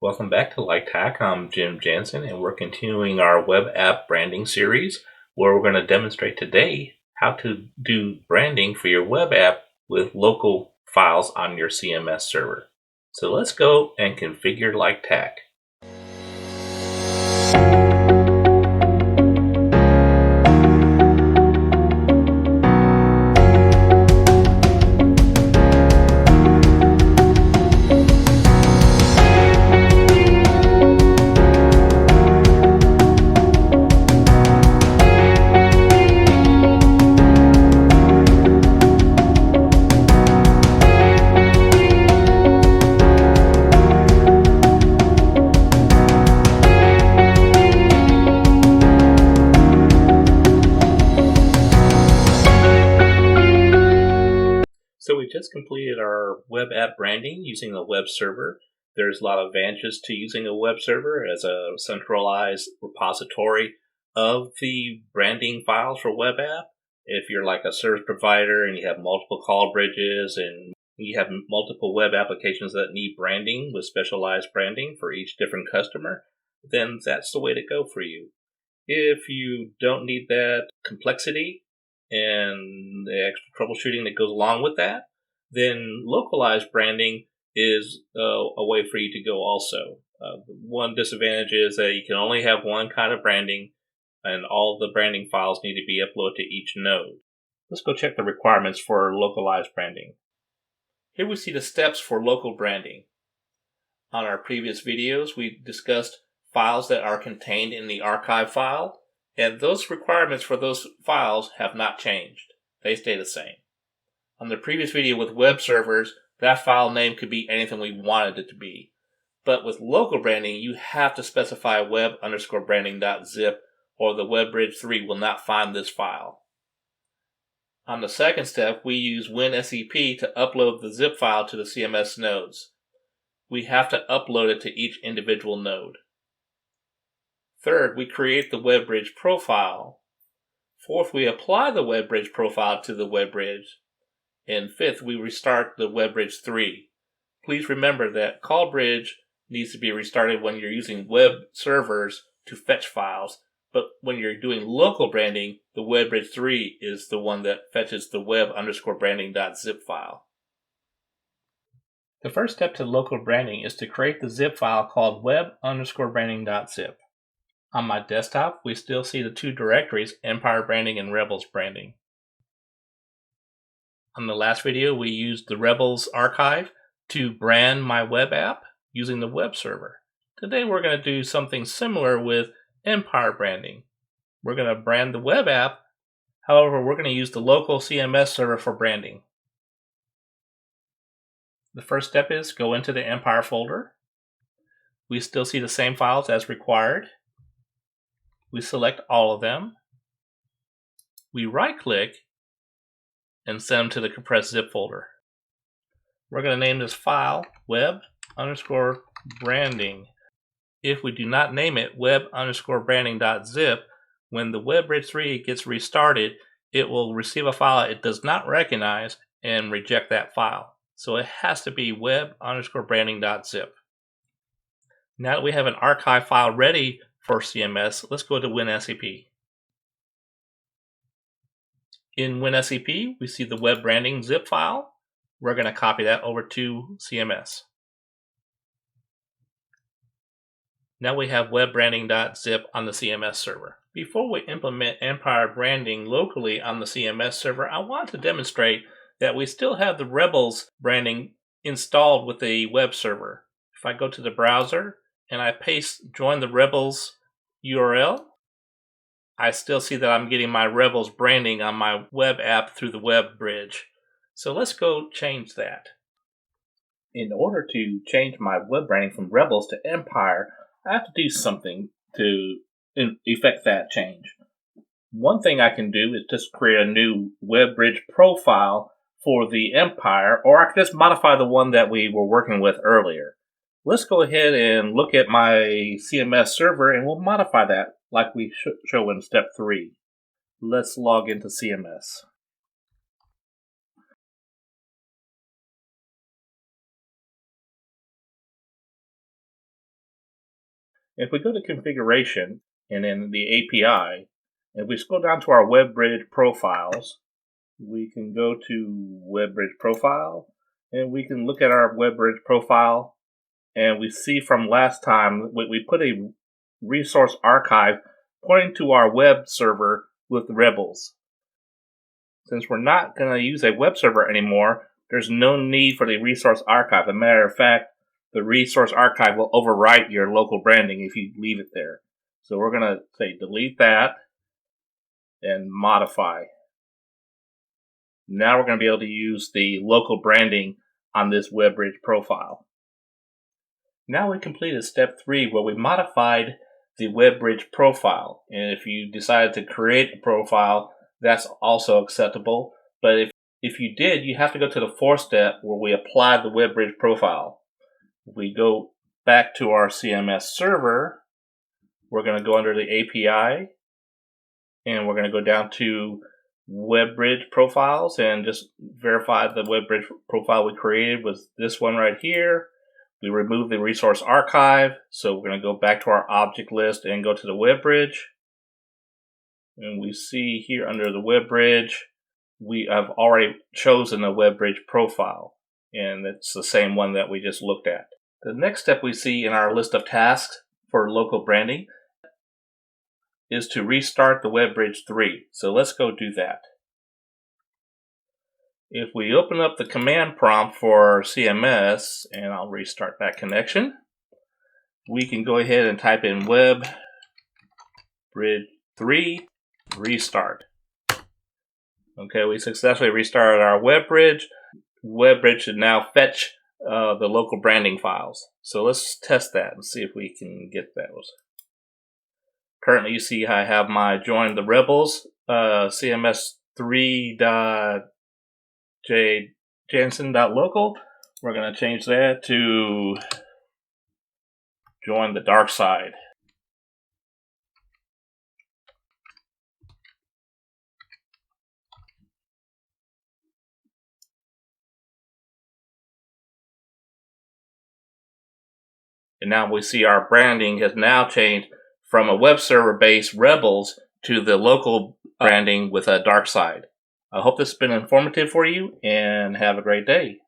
Welcome back to Like Tack. I'm Jim Jansen, and we're continuing our web app branding series where we're going to demonstrate today how to do branding for your web app with local files on your CMS server. So let's go and configure Like Tack. So we just completed our web app branding using a web server. There's a lot of advantages to using a web server as a centralized repository of the branding files for web app. If you're like a service provider and you have multiple call bridges and you have multiple web applications that need branding with specialized branding for each different customer, then that's the way to go for you. If you don't need that complexity and the extra troubleshooting that goes along with that, then localized branding is a way for you to go also. One disadvantage is that you can only have one kind of branding and all the branding files need to be uploaded to each node. Let's go check the requirements for localized branding. Here we see the steps for local branding. On our previous videos, we discussed files that are contained in the archive file, and those requirements for those files have not changed. They stay the same. On the previous video with web servers, that file name could be anything we wanted it to be. But with local branding, you have to specify web_branding.zip or the WebBridge 3 will not find this file. On the second step, we use WinSCP to upload the zip file to the CMS nodes. We have to upload it to each individual node. Third, we create the WebBridge profile. Fourth, we apply the WebBridge profile to the WebBridge. And fifth, we restart the WebBridge 3. Please remember that CallBridge needs to be restarted when you're using web servers to fetch files, but when you're doing local branding, the WebBridge 3 is the one that fetches the web_branding.zip file. The first step to local branding is to create the zip file called web_branding.zip. On my desktop, we still see the two directories, Empire Branding and Rebels Branding. On the last video, we used the Rebels archive to brand my web app using the web server. Today, we're going to do something similar with Empire Branding. We're going to brand the web app. However, we're going to use the local CMS server for branding. The first step is go into the Empire folder. We still see the same files as required. We select all of them. We right-click and send them to the compressed zip folder. We're going to name this file web_branding. If we do not name it web_branding.zip, when the WebBridge 3 gets restarted, it will receive a file it does not recognize and reject that file. So it has to be web_branding.zip. Now that we have an archive file ready for CMS, let's go to WinSCP. In WinSCP, we see the web branding zip file. We're going to copy that over to CMS. Now we have webbranding.zip on the CMS server. Before we implement Empire branding locally on the CMS server, I want to demonstrate that we still have the Rebels branding installed with the web server. If I go to the browser and I join the Rebels URL, I still see that I'm getting my Rebels branding on my web app through the web bridge. So let's go change that. In order to change my web branding from Rebels to Empire, I have to do something to effect that change. One thing I can do is just create a new WebBridge profile for the Empire, or I can just modify the one that we were working with earlier. Let's go ahead and look at my CMS server and we'll modify that like we show in step 3. Let's log into CMS. If we go to configuration and then the API, if we scroll down to our WebBridge profiles, we can go to WebBridge profile and we can look at our WebBridge profile, and we see from last time we put a resource archive pointing to our web server with rebels. Since we're not going to use a web server anymore, there's no need for the resource archive. As a matter of fact, the resource archive will overwrite your local branding if you leave it there. So we're going to say delete that and modify. Now we're going to be able to use the local branding on this WebBridge profile. Now we completed step 3 where we modified the WebBridge profile. And if you decided to create a profile, that's also acceptable. But if you did, you have to go to the 4th step where we apply the WebBridge profile. If we go back to our CMS server, we're going to go under the API and we're going to go down to WebBridge profiles and just verify the WebBridge profile we created was this one right here. We remove the resource archive, so we're going to go back to our object list and go to the WebBridge. And we see here under the WebBridge, we have already chosen a WebBridge profile, and it's the same one that we just looked at. The next step we see in our list of tasks for local branding is to restart the WebBridge 3. So let's go do that. If we open up the command prompt for CMS, and I'll restart that connection, we can go ahead and type in WebBridge 3 restart. Okay, we successfully restarted our WebBridge. WebBridge should now fetch the local branding files. So let's test that and see if we can get those. Currently, you see I have my join the rebels CMS 3.jjansen.local. We're going to change that to join the dark side. And now we see our branding has now changed from a web server based rebels to the local branding with a dark side. I hope this has been informative for you and have a great day.